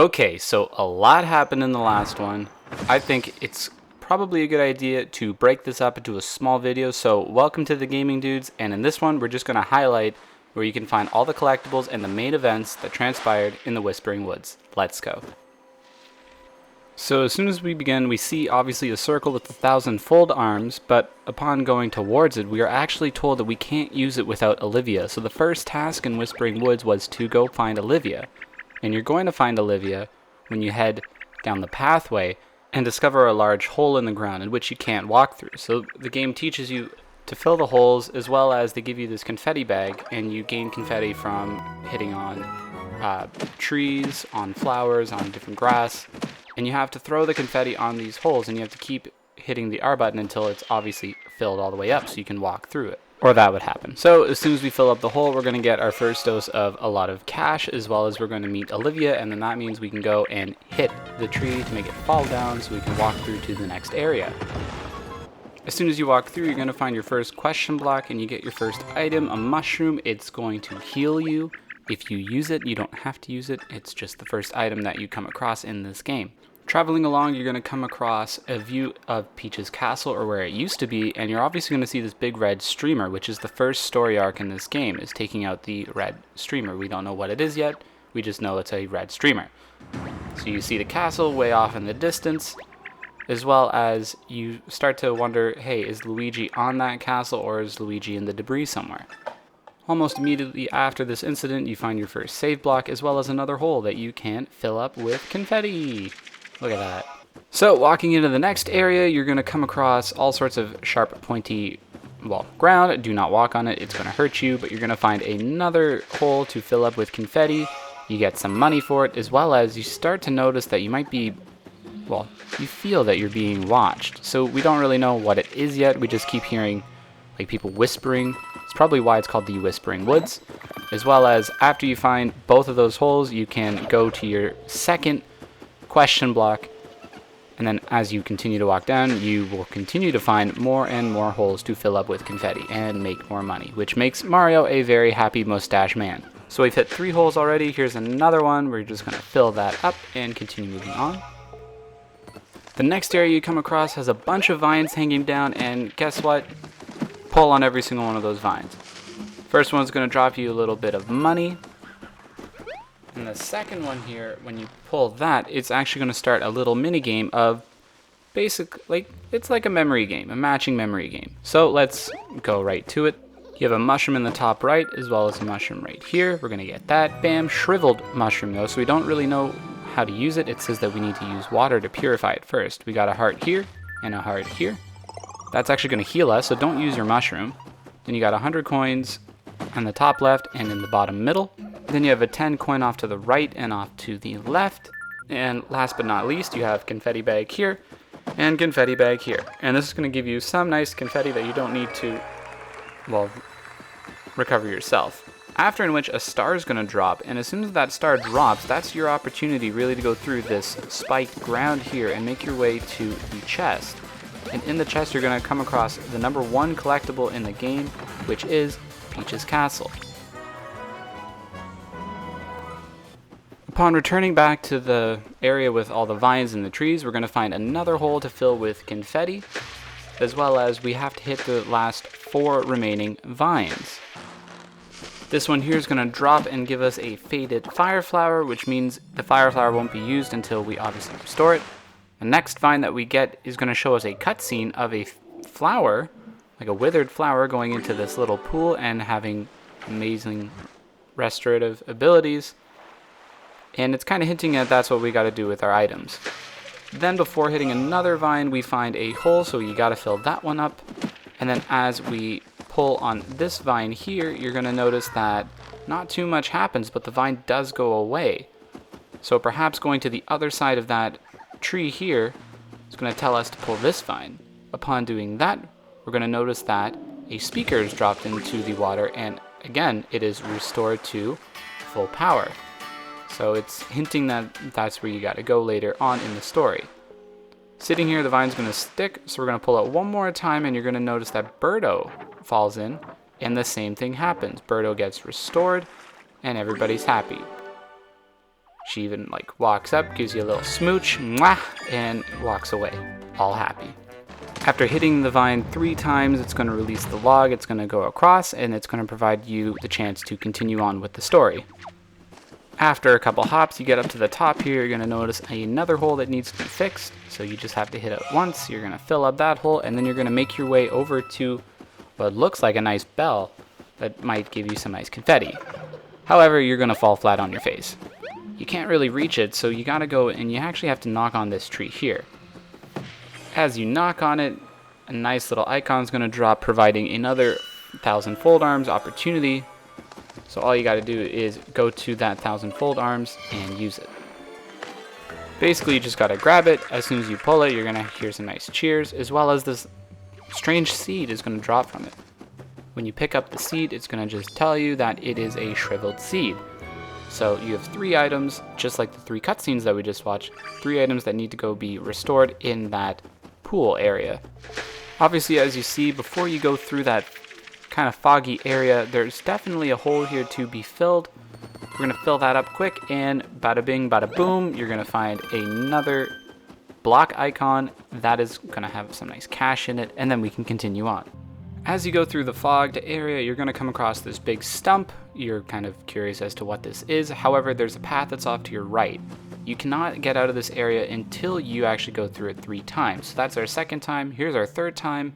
Okay, so a lot happened in the last one. I think it's probably a good idea to break this up into a small video. So welcome to the Gaming Dudes, and in this one we're just going to highlight where you can find all the collectibles and the main events that transpired in the Whispering Woods. Let's go. So as soon as we begin, we see obviously a circle with 1,000 fold arms, but upon going towards it, we are actually told that we can't use it without Olivia. So the first task in Whispering Woods was to go find Olivia. And you're going to find Olivia when you head down the pathway and discover a large hole in the ground in which you can't walk through. So the game teaches you to fill the holes, as well as they give you this confetti bag, and you gain confetti from hitting on trees, on flowers, on different grass. And you have to throw the confetti on these holes, and you have to keep hitting the R button until it's obviously filled all the way up so you can walk through it. Or that would happen. So as soon as we fill up the hole, we're going to get our first dose of a lot of cash, as well as we're going to meet Olivia, and then that means we can go and hit the tree to make it fall down so we can walk through to the next area. As soon as you walk through, you're going to find your first question block, and you get your first item, a mushroom. It's going to heal you. If you use it, you don't have to use it. It's just the first item that you come across in this game. Traveling along, you're going to come across a view of Peach's castle, or where it used to be, and you're obviously going to see this big red streamer, which is the first story arc in this game, is taking out the red streamer. We don't know what it is yet, we just know it's a red streamer. So you see the castle way off in the distance, as well as you start to wonder, hey, is Luigi on that castle, or is Luigi in the debris somewhere? Almost immediately after this incident, you find your first save block, as well as another hole that you can fill up with confetti. Look at that. So walking into the next area, you're going to come across all sorts of sharp, pointy, ground. Do not walk on it. It's going to hurt you, but you're going to find another hole to fill up with confetti. You get some money for it, as well as you start to notice that you might be, you feel that you're being watched. So we don't really know what it is yet. We just keep hearing like people whispering. It's probably why it's called the Whispering Woods. As well as after you find both of those holes, you can go to your second question block, and then as you continue to walk down, you will continue to find more and more holes to fill up with confetti and make more money, which makes Mario a very happy mustache man. So we've hit 3 holes already. Here's another one. We're just going to fill that up and continue moving on. The next area you come across has a bunch of vines hanging down, and guess what? Pull on every single one of those vines. First one's going to drop you a little bit of money. And the second one here, when you pull that, it's actually going to start a little mini game of it's like a memory game, a matching memory game. So let's go right to it. You have a mushroom in the top right, as well as a mushroom right here. We're going to get that. Bam, shriveled mushroom though, so we don't really know how to use it. It says that we need to use water to purify it first. We got a heart here and a heart here. That's actually going to heal us, so don't use your mushroom. Then you got 100 coins on the top left and in the bottom middle. Then you have a 10 coin off to the right and off to the left. And last but not least, you have Confetti Bag here and Confetti Bag here. And this is going to give you some nice confetti that you don't need to, recover yourself. After in which a star is going to drop, and as soon as that star drops, that's your opportunity really to go through this spiked ground here and make your way to the chest. And in the chest, you're going to come across the number 1 collectible in the game, which is Peach's Castle. Upon returning back to the area with all the vines and the trees, we're going to find another hole to fill with confetti, as well as we have to hit the last 4 remaining vines. This one here is going to drop and give us a faded fire flower, which means the fire flower won't be used until we obviously restore it. The next vine that we get is going to show us a cutscene of a flower, like a withered flower, going into this little pool and having amazing restorative abilities. And it's kind of hinting at that's what we got to do with our items. Then before hitting another vine, we find a hole, so you got to fill that one up. And then as we pull on this vine here, you're going to notice that not too much happens, but the vine does go away. So perhaps going to the other side of that tree here is going to tell us to pull this vine. Upon doing that, we're going to notice that a speaker is dropped into the water, and again, it is restored to full power. So it's hinting that that's where you got to go later on in the story. Sitting here, the vine's going to stick, so we're going to pull it one more time, and you're going to notice that Birdo falls in, and the same thing happens. Birdo gets restored, and everybody's happy. She even like walks up, gives you a little smooch, mwah, and walks away, all happy. After hitting the vine 3 times, it's going to release the log, it's going to go across, and it's going to provide you the chance to continue on with the story. After a couple hops, you get up to the top here, you're going to notice another hole that needs to be fixed. So you just have to hit it once, you're going to fill up that hole, and then you're going to make your way over to what looks like a nice bell that might give you some nice confetti. However, you're going to fall flat on your face. You can't really reach it, so you got to go and you actually have to knock on this tree here. As you knock on it, a nice little icon is going to drop, providing another 1,000 fold arms opportunity. So all you got to do is go to that 1,000 fold arms and use it. Basically, you just got to grab it. As soon as you pull it, you're going to hear some nice cheers, as well as this strange seed is going to drop from it. When you pick up the seed, it's going to just tell you that it is a shriveled seed. So you have 3 items, just like the 3 cutscenes that we just watched, 3 items that need to go be restored in that pool area. Obviously, as you see, before you go through that kind of foggy area, there's definitely a hole here to be filled. We're going to fill that up quick, and bada bing, bada boom, you're going to find another block icon that is going to have some nice cash in it, and then we can continue on. As you go through the fogged area, you're going to come across this big stump. You're kind of curious as to what this is. However, there's a path that's off to your right. You cannot get out of this area until you actually go through it 3 times. So that's our 2nd time. Here's our 3rd time.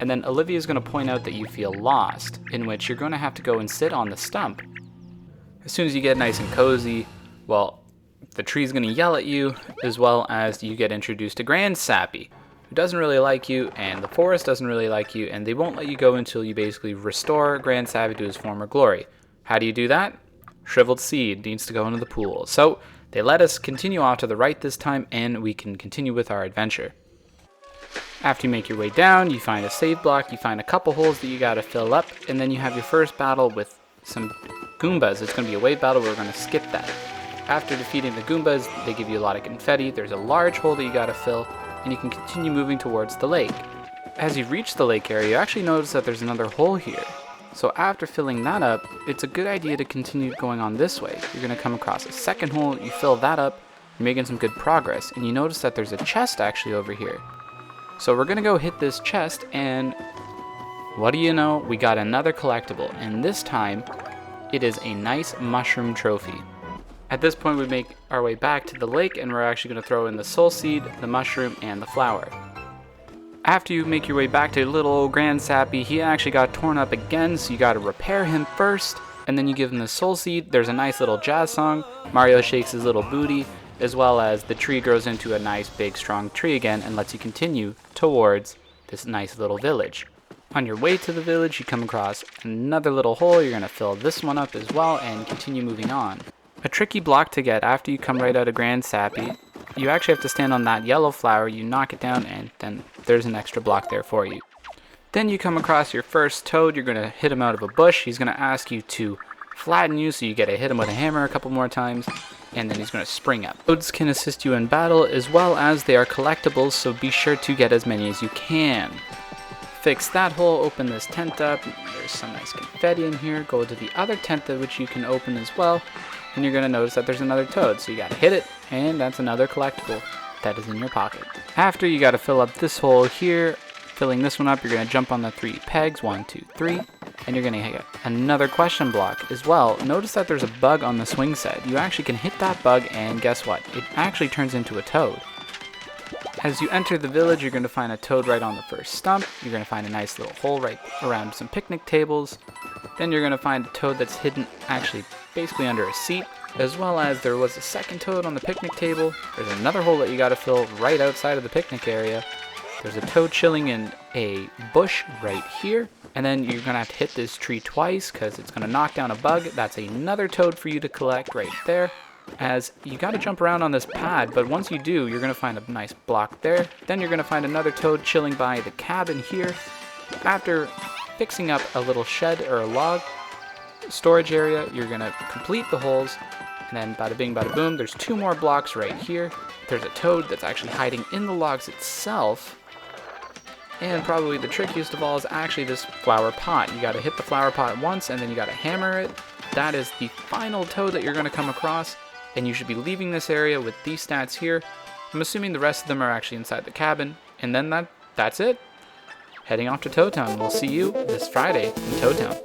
And then Olivia is going to point out that you feel lost, in which you're going to have to go and sit on the stump. As soon as you get nice and cozy, well, the tree's going to yell at you, as well as you get introduced to Grand Sappy, who doesn't really like you, and the forest doesn't really like you, and they won't let you go until you basically restore Grand Sappy to his former glory. How do you do that? Shriveled seed needs to go into the pool. So they let us continue off to the right this time, and we can continue with our adventure. After you make your way down, you find a save block, you find a couple holes that you gotta fill up, and then you have your first battle with some Goombas. It's gonna be a wave battle, we're gonna skip that. After defeating the Goombas, they give you a lot of confetti, there's a large hole that you gotta fill, and you can continue moving towards the lake. As you reach the lake area, you actually notice that there's another hole here. So after filling that up, it's a good idea to continue going on this way. You're gonna come across a 2nd hole, you fill that up, you're making some good progress, and you notice that there's a chest actually over here. So we're gonna go hit this chest, and what do you know? We got another collectible, and this time it is a nice mushroom trophy. At this point, we make our way back to the lake, and we're actually gonna throw in the soul seed, the mushroom, and the flower. After you make your way back to little old Grand Sappy, he actually got torn up again, so you gotta repair him first, and then you give him the soul seed. There's a nice little jazz song, Mario shakes his little booty, as well as the tree grows into a nice big strong tree again and lets you continue towards this nice little village. On your way to the village, you come across another little hole. You're going to fill this one up as well and continue moving on. A tricky block to get after you come right out of Grand Sappy. You actually have to stand on that yellow flower, you knock it down, and then there's an extra block there for you. Then you come across your first toad. You're going to hit him out of a bush. He's going to ask you to flatten you, so you get to hit him with a hammer a couple more times, and then he's going to spring up. Toads can assist you in battle, as well as they are collectibles, so be sure to get as many as you can. Fix that hole, open this tent up, there's some nice confetti in here, go to the other tent which you can open as well, and you're going to notice that there's another toad, so you got to hit it, and that's another collectible that is in your pocket. After, you got to fill up this hole here. Filling this one up, you're going to jump on the 3 pegs, 1, 2, 3, and you're going to hit another question block as well. Notice that there's a bug on the swing set. You actually can hit that bug, and guess what? It actually turns into a toad. As you enter the village, you're going to find a toad right on the first stump. You're going to find a nice little hole right around some picnic tables. Then you're going to find a toad that's hidden actually basically under a seat, as well as there was a second toad on the picnic table. There's another hole that you got to fill right outside of the picnic area. There's a toad chilling in a bush right here. And then you're going to have to hit this tree twice because it's going to knock down a bug. That's another toad for you to collect right there. As you got to jump around on this pad, but once you do, you're going to find a nice block there. Then you're going to find another toad chilling by the cabin here. After fixing up a little shed or a log storage area, you're going to complete the holes. And then bada bing, bada boom, there's 2 more blocks right here. There's a toad that's actually hiding in the logs itself. And probably the trickiest of all is actually this flower pot. You gotta hit the flower pot once, and then you gotta hammer it. That is the final toad that you're gonna come across. and you should be leaving this area with these stats here. I'm assuming the rest of them are actually inside the cabin, and then that's it. Heading off to Tow Town. We'll see you this Friday in Tow Town.